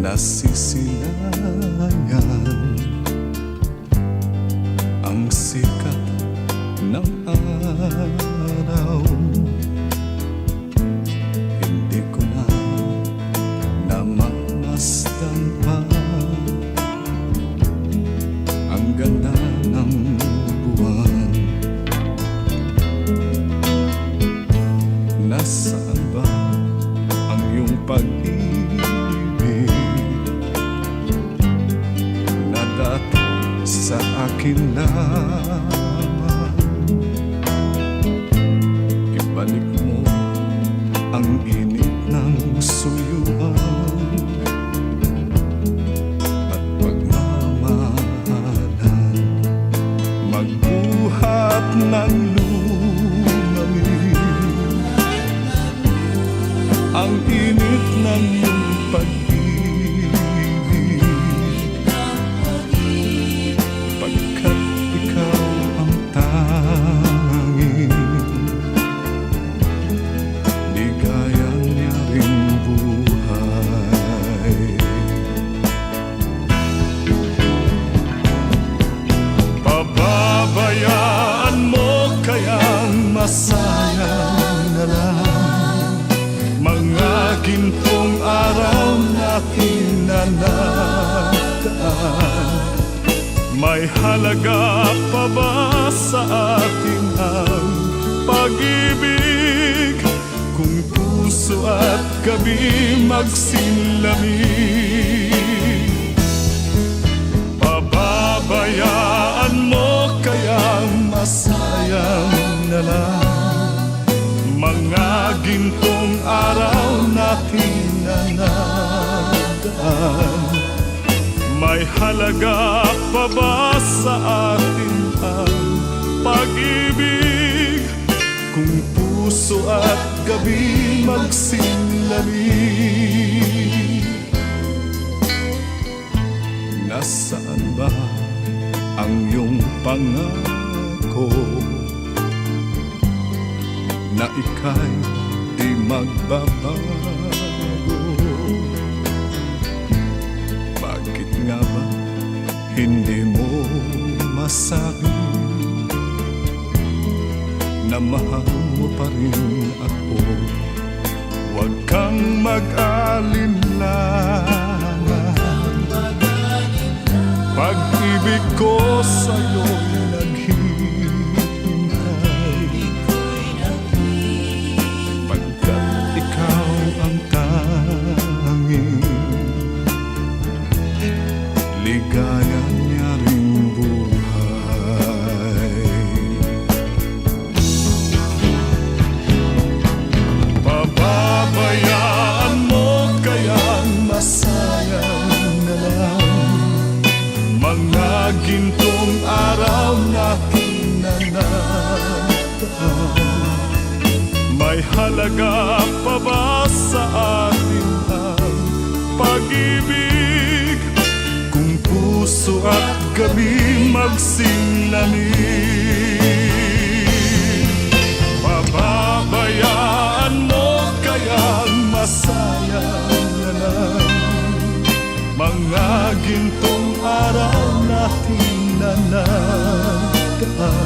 nasisilayan ang sikat ng araw. Hindi ko na namamasdan pa ang ganda ng buwan. Nasaan ba ang iyong pag-ibig na dati sa akin lamang? Ibalik mo ang init ng suyuan at pagmamahalan, magbuhat ng lumalim ang init ng iyong pag-ibig, pagkat ikaw ang tanging ligaya niya ring buhay. Pababayaan mo kayang masayang na lang mga gintong araw natin na nataan. May halaga pa ba sa atin ang pag-ibig kung puso at gabi magsinlamig? Pababayaan mo kayang masayang na lang mga gintong araw natin na nadaan. May halaga pa ba sa atin ang pag-ibig kung puso at gabi magsinlamig? Nasaan ba ang iyong pangako na ika'y di magbabago? Bakit nga ba hindi mo masabi na mahal mo pa rin ako? Huwag kang mag-alinlangan, pag-ibig ko sa'yo'y naghihintay, pagkat ikaw ang tanging ligaya niya ring buhay. Pababayaan mo kayang masayang na lang mga gintong araw natin na nataan. May halaga pa ba sa atin ang pag-ibig kung puso at gabi magsinlamig? Pababayaan mo kayang masayang na lang mga gintong araw natin na nataan.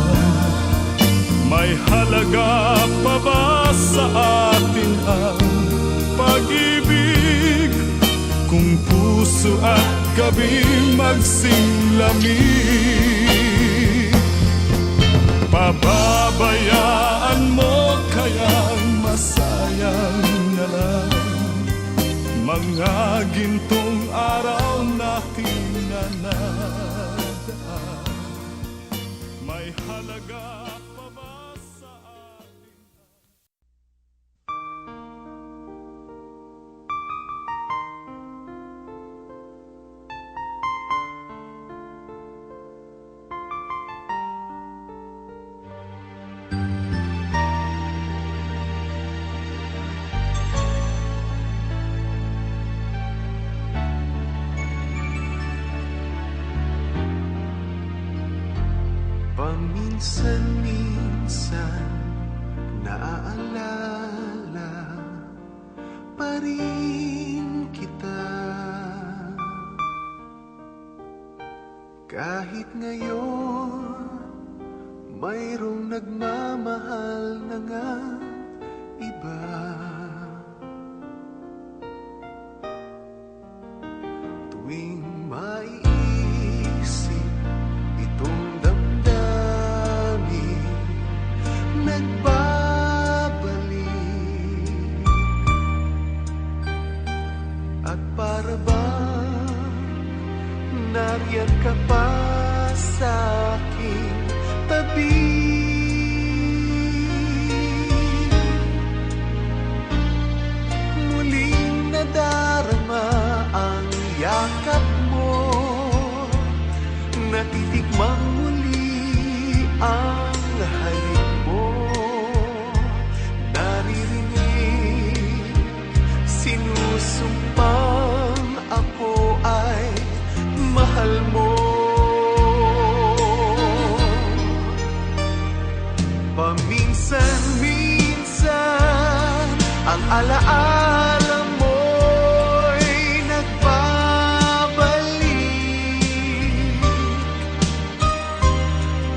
May halaga pa ba sa atin ang pag-ibig kung puso at gabi magsinlamig? Pababayaan mo kayang masayang na lang mga gintong araw natin na nadaan. May halaga pa ba sa atin? Paminsan-minsan naaalala pa rin kita. Kahit ngayon mayroong nagmamahal na nga iba. Tuwing maiisip itong damdamin, nagbabalik. At para bang nariyan ka pa sa aking tabi. Muling nadarama ang yakap mo, natitikmang muli ang halik mo. Naririnig, sinusumpang ako ay mahal mo. Paminsan-minsan ang alaala mo'y nagbabalik.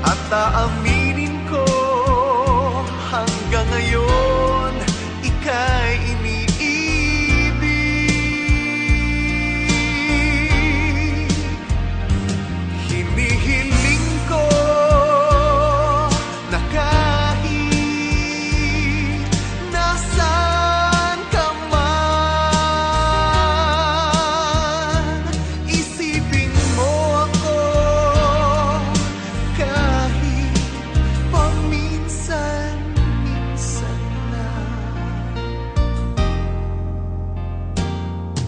At aaminin ko hanggang ngayon ika'y iniibig. Hinihiling ko na kahit nasaan ka man, isipin mo ako kahit paminsan-minsan lang.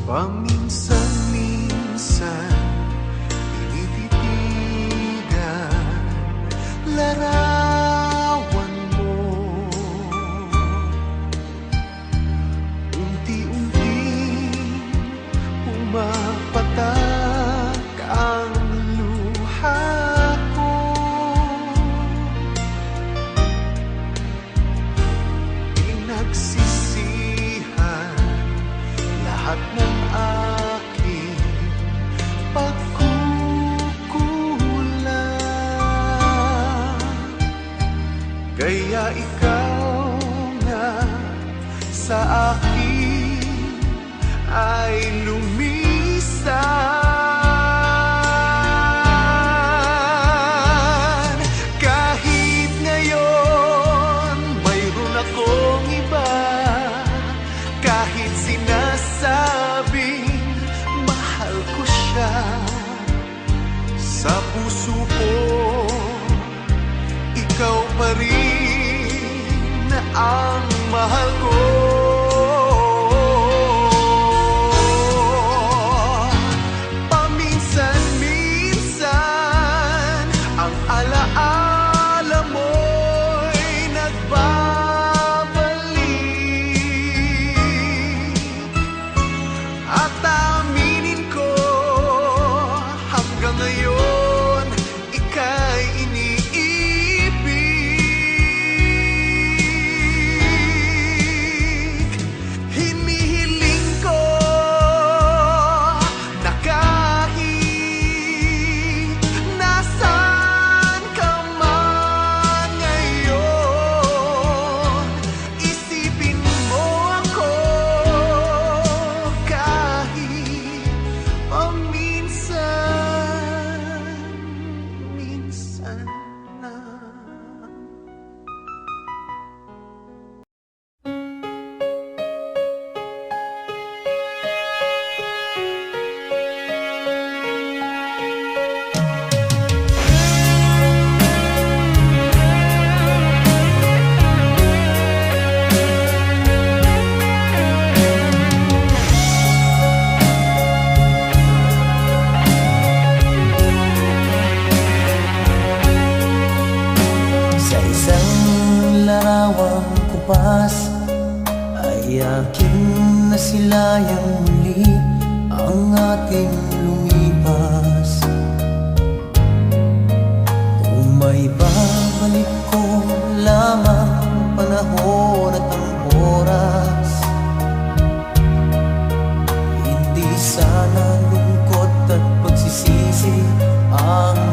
Paminsan-minsan tinititigan larawan mo. Unti-unting pumapatak ang luha ko. Pinagsisihan lahat ng aking pagkukulang. Kaya ikaw nga sa akin ay lumisan. Kahit ngayon mayroon akong iba, kahit sinasabing mahal ko siya, sa puso ko ikaw pa rin ang mahal ko. Paminsan-minsan ang alaala mo'y nagbabalik. At aminin ko hanggang ngayon ika'y iniibig. Hinihiling ko na kahit nasaan ka man ngayon, isipin mo ako kahit paminsan-minsan lang. Sa isang larawang kupas ay aking nasilayang muli ang ating lumipas. Kung may babalik ko lamang ang panahon at ang oras, hindi sana lungkot at pagsisisi ang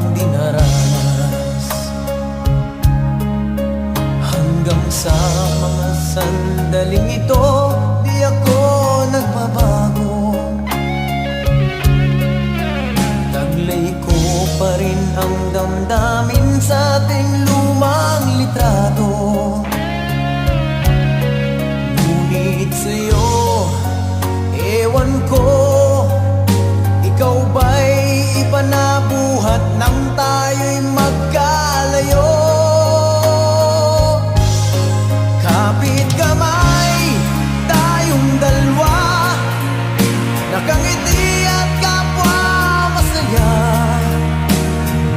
sandaling ito, di ako nagbabago. Taglay ko pa rin ang damdamin sa ating lumang litrato. Ngunit sa'yo, ewan ko, ikaw ba'y iba na buhat nang tayo'y magkalayo? Kapit kamay, tayong dalawa, nakangiti at kapwa masaya.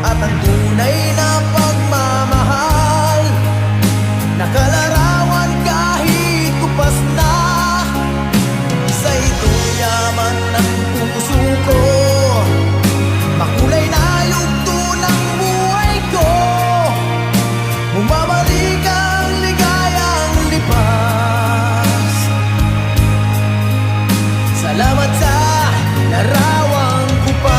At ang tunay na pagmamahal, nakalarawan kahit kupas na. Isa itong yaman ng puso ko, makulay na yugto ng buhay ko. Bumabalik ang ligayang lipas. Salamat sa larawang kupas.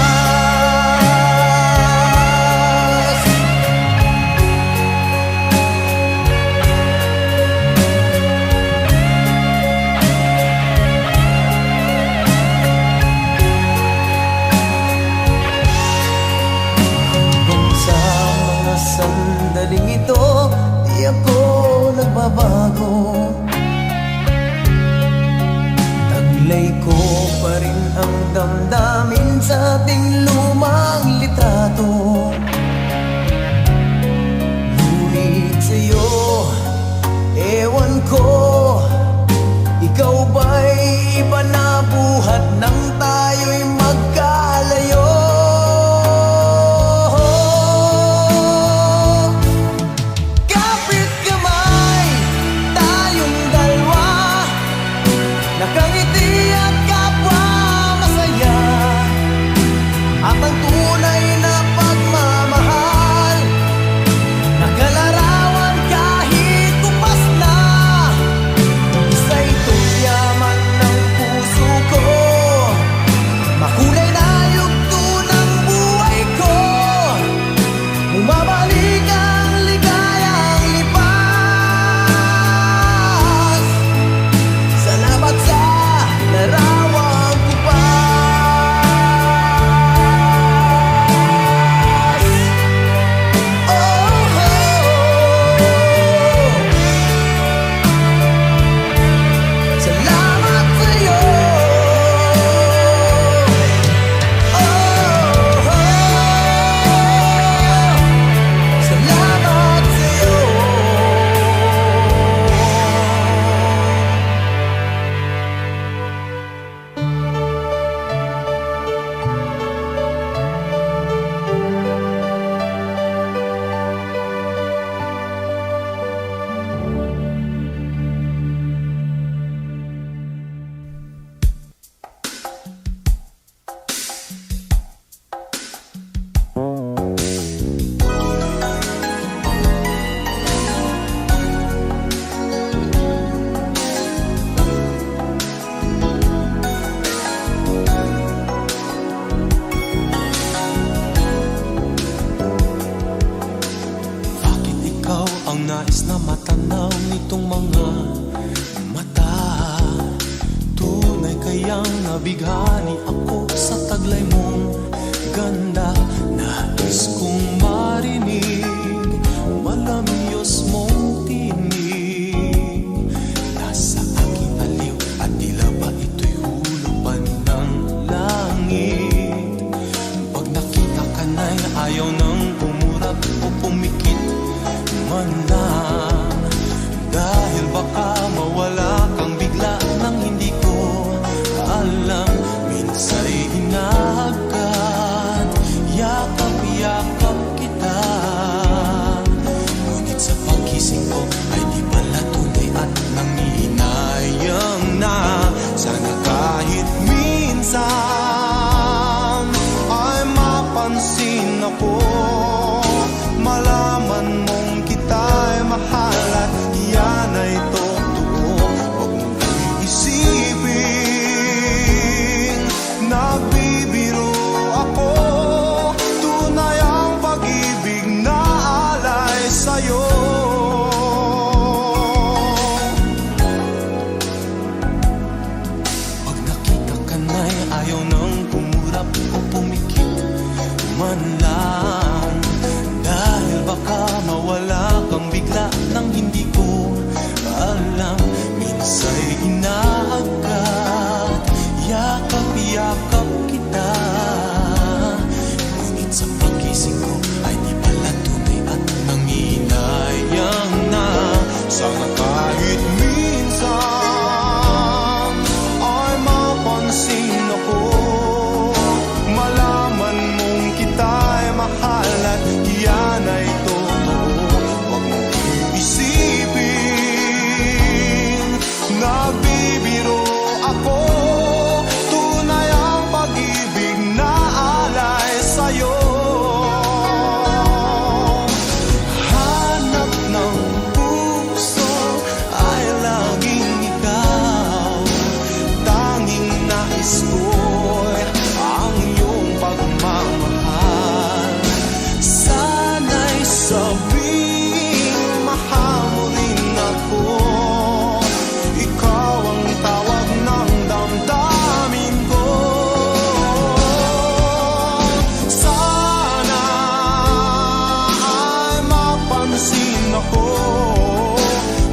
Hanggang sa mga sandaling ito, di ako nagbabago. Taglay ko pa rin ang damdamin sa ating lumang litrato. Ngunit sa'yo, ewan ko, ikaw ba'y iba na buhat nang tayo'y magkalayo? Kapit kamay, tayong dalawa, nakangiti at kapwa masaya. At ang tunay na pagmamahal, nakalarawan kahit kupas na. Isa itong yaman ng puso ko, makulay na yugto ng buhay ko. Bumabalik ang ligayang lipas. Salamat sa larawang kupas. Oh, oh. Salamat sa'yo. Oh, oh. Salamat sa'yo. Bakit ikaw ang nais na matanaw nitong mga mata? Tunay kayang nabighani ako sa taglay mong ganda. Nais kong marinig malamyos mong tinig. Nasa aking aliw at tila ba ito'y hulupan ng langit. Pag nakita ka na'y ayaw nang umurap o pumikit man lang. Dahil baka mawala kang bigla nang hindi ko alam. Minsa'y hinahagkan, yakap-yakap kita. ako'y inaagkat, yakap-yakap kita. Ngunit sa pagising ko ay di pala tunay at nanginayang na. Sana kahit minsan ay mapansin ako, malaman mong kita'y mahal at yan ay totoo. Huwag mong iisipin, nagbibiro ako, tunay ang pag-ibig na alay sa'yo. Hanap ng puso ay laging ikaw, tanging nais ko'y ang iyong pagmamahal. Sana'y sabing mahal mo rin ako, ikaw ang tawag ng damdamin ko. Sana ay mapansin ako,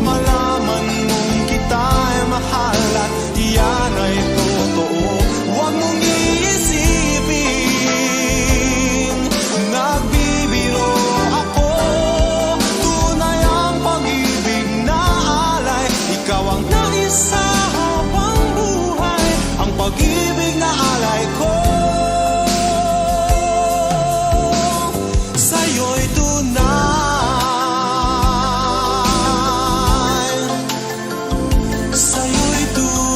malaman mong kita'y mahal at yan ay totoo. Huwag mong iisipin, nagbibiro ako, tunay ang pag-ibig na alay. Ikaw ang nais sa habang buhay, ang pag-ibig na alay ko. Sa'yo'y tunay, sa'yo'y tunay.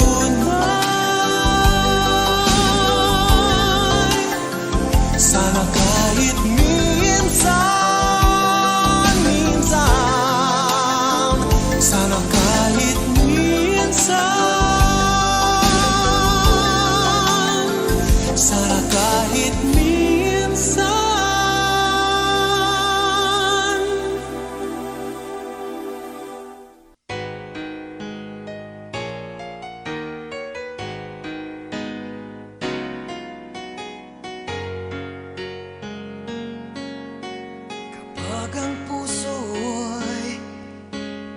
Sana kahit minsan, minsan, sana kahit minsan, sana kahit minsan. Pag ang puso'y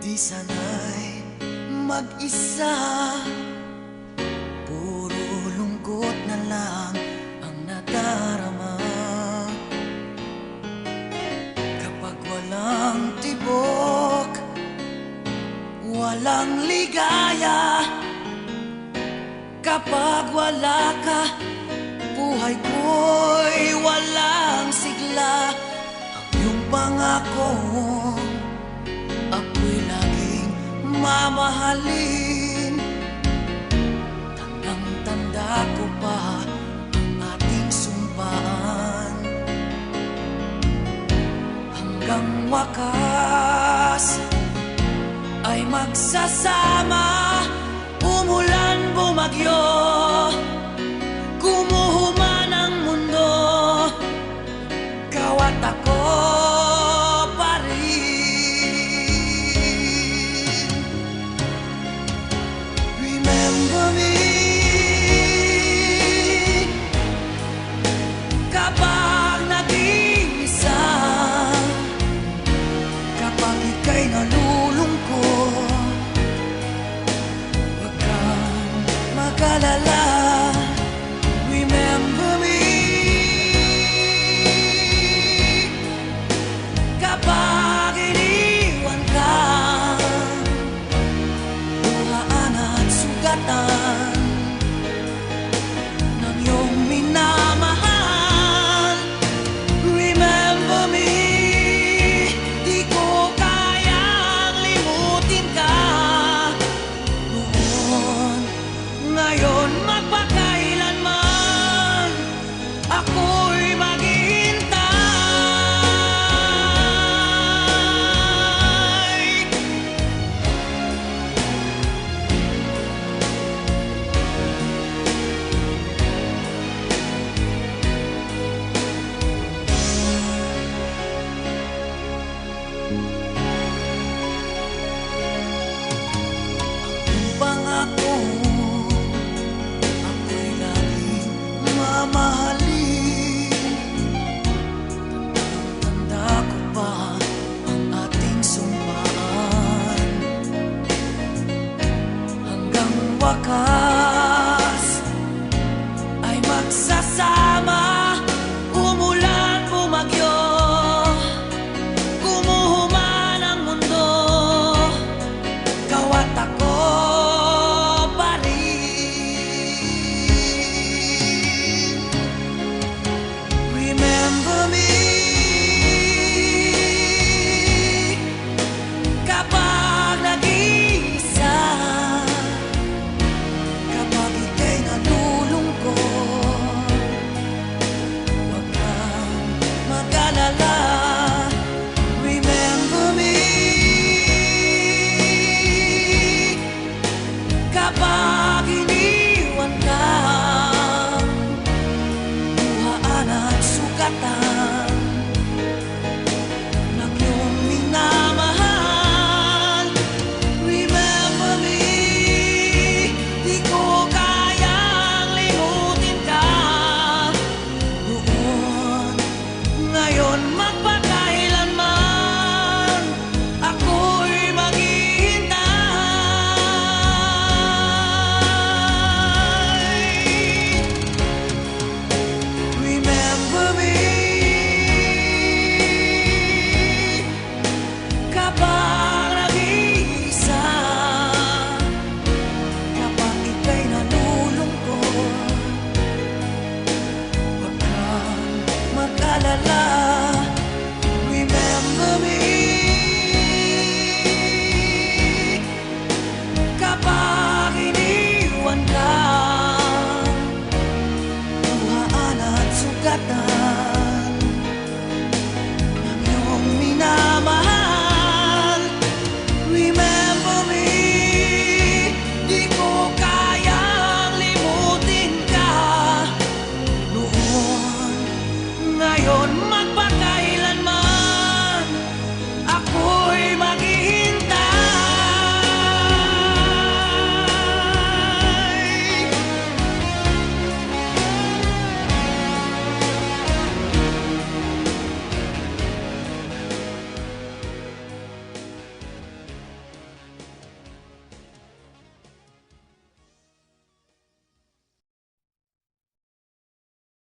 di sanay mag-isa, puro lungkot na lang ang nadarama. Kapag walang tibok, walang ligaya, kapag wala ka, buhay ko'y walang sigla. Yung pangako ako'y laging mamahalin, tandang-tanda ko pa ang ating sumpaan. Hanggang wakas ay magsasama, umulan bumagyo, kumuhuman ang mundo, ikaw at ako pa rin. Remember me kapag nag-iisa, kapag ika'y nalulungkot, huwag kang mag-alala. Remember me kapag iniwan ka, luhaan at sugatan ng iyong minamahal. Remember me, di ko kayang limutin ka noon, ngayon wakas ay magsasama. Umulan, bumagyo, gumuho man ang mundo, ikaw at ako pa rin. Remember me kapag nag-iisa, kapag ika'y nalulungkot, huwag kang mag-alala. Remember me kapag